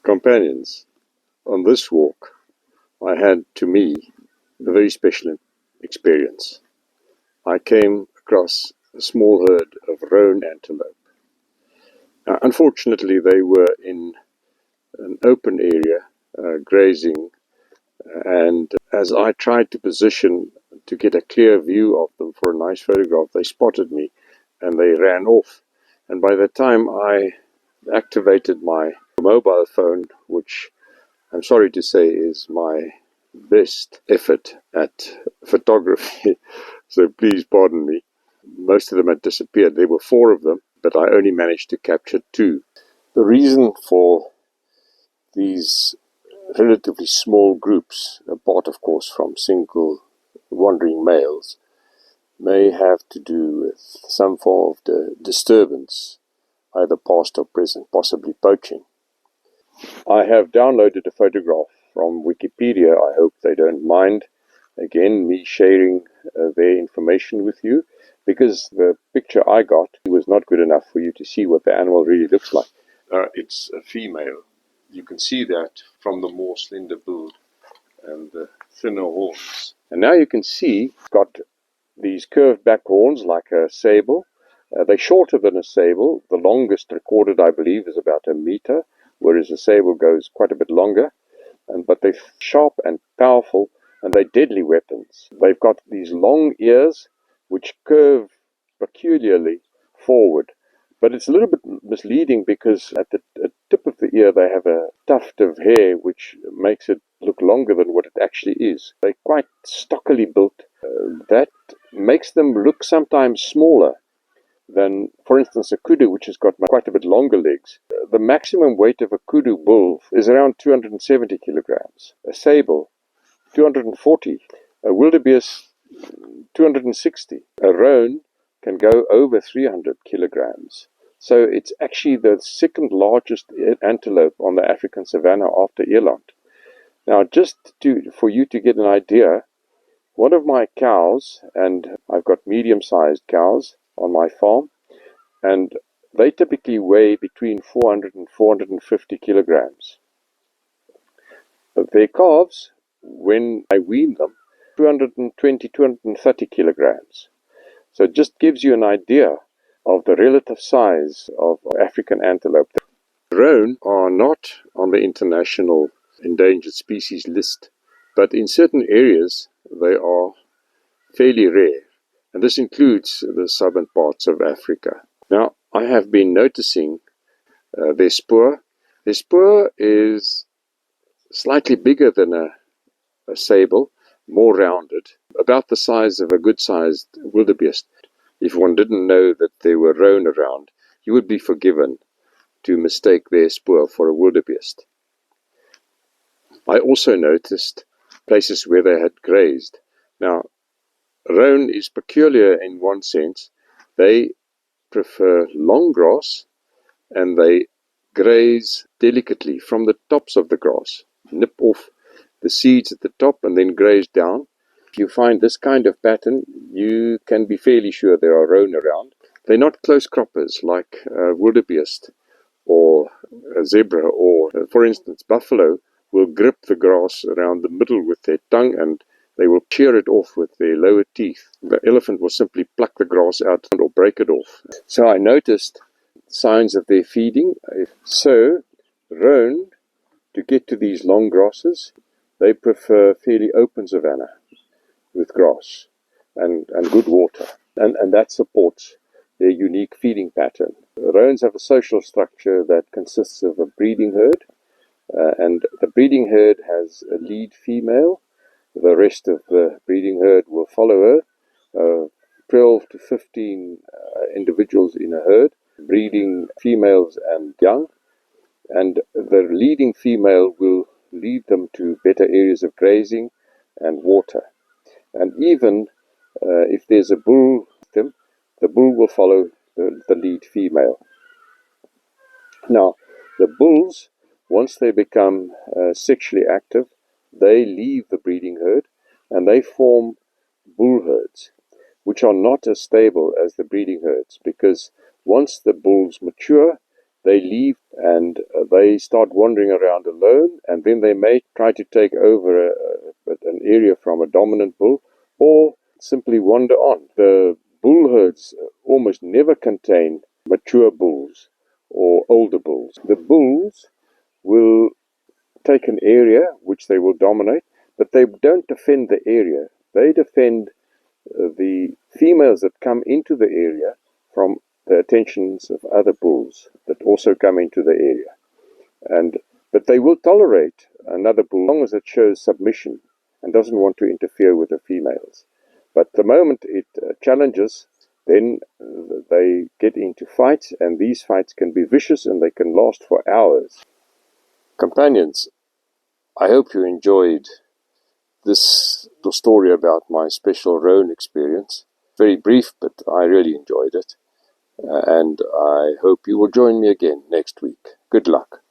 Companions, on this walk, I had, to me, a very special experience. I came across a small herd of roan antelope. Unfortunately, they were in an open area, grazing, and as I tried to position to get a clear view of them for a nice photograph, they spotted me and they ran off. And by the time I activated my mobile phone, which I'm sorry to say is my best effort at photography, so please pardon me, most of them had disappeared. There were 4 of them, but I only managed to capture 2. The reason for these relatively small groups, apart of course from single wandering males, may have to do with some form of the disturbance, either past or present, possibly poaching. I have downloaded a photograph from Wikipedia. I hope they don't mind, again, me sharing their information with you, because the picture I got was not good enough for you to see what the animal really looks like. It's a female. You can see that from the more slender build and the thinner horns. And now you can see it's got these curved back horns like a sable. They're shorter than a sable. The longest recorded, I believe, is about 1 meter, whereas a sable goes quite a bit longer. But they're sharp and powerful, and they're deadly weapons. They've got these long ears which curve peculiarly forward. But it's a little bit misleading because at the tip of the ear they have a tuft of hair which makes it look longer than what it actually is. They're quite stockily built. That makes them look sometimes smaller than, for instance, a kudu, which has got quite a bit longer legs. The maximum weight of a kudu bull is around 270 kilograms. A sable, 240. A wildebeest, 260. A roan can go over 300 kilograms. So it's actually the second largest antelope on the African savanna after eland. Now, for you to get an idea, one of my cows, and I've got medium-sized cows on my farm, and they typically weigh between 400 and 450 kilograms. But their calves, when I wean them, 220, 230 kilograms. So it just gives you an idea of the relative size of African antelope. The roan are not on the international endangered species list, but in certain areas they are fairly rare, and this includes the southern parts of Africa. Now, I have been noticing their spoor. Their spoor is slightly bigger than a sable, more rounded, about the size of a good-sized wildebeest. If one didn't know that there were roan around, you would be forgiven to mistake their spoor for a wildebeest. I also noticed places where they had grazed. Now, roan is peculiar in one sense. They prefer long grass, and they graze delicately from the tops of the grass. Nip off the seeds at the top and then graze down. If you find this kind of pattern, you can be fairly sure there are roan around. They're not close croppers like wildebeest or a zebra, or, for instance, buffalo will grip the grass around the middle with their tongue, and they will shear it off with their lower teeth. The elephant will simply pluck the grass out or break it off. So I noticed signs of their feeding. So, roan, to get to these long grasses, they prefer fairly open savanna with grass and good water. And that supports their unique feeding pattern. Roans have a social structure that consists of a breeding herd, and the breeding herd has a lead female. The rest of the breeding herd will follow her, 12 to 15 individuals in a herd, breeding females and young, and the leading female will lead them to better areas of grazing and water. And even if there's a bull with them, the bull will follow the lead female. Now, the bulls, once they become sexually active, they leave the breeding herd and they form bull herds, which are not as stable as the breeding herds, because once the bulls mature, they leave and they start wandering around alone, and then they may try to take over an area from a dominant bull, or simply wander on. The bull herds almost never contain mature bulls or older bulls. The bulls will take an area which they will dominate, but they don't defend the area. They defend the females that come into the area from the attentions of other bulls that also come into the area. But they will tolerate another bull as long as it shows submission and doesn't want to interfere with the females. But the moment it challenges, then they get into fights, and these fights can be vicious and they can last for hours. Companions, I hope you enjoyed this story about my special roan experience. Very brief, but I really enjoyed it. And I hope you will join me again next week. Good luck.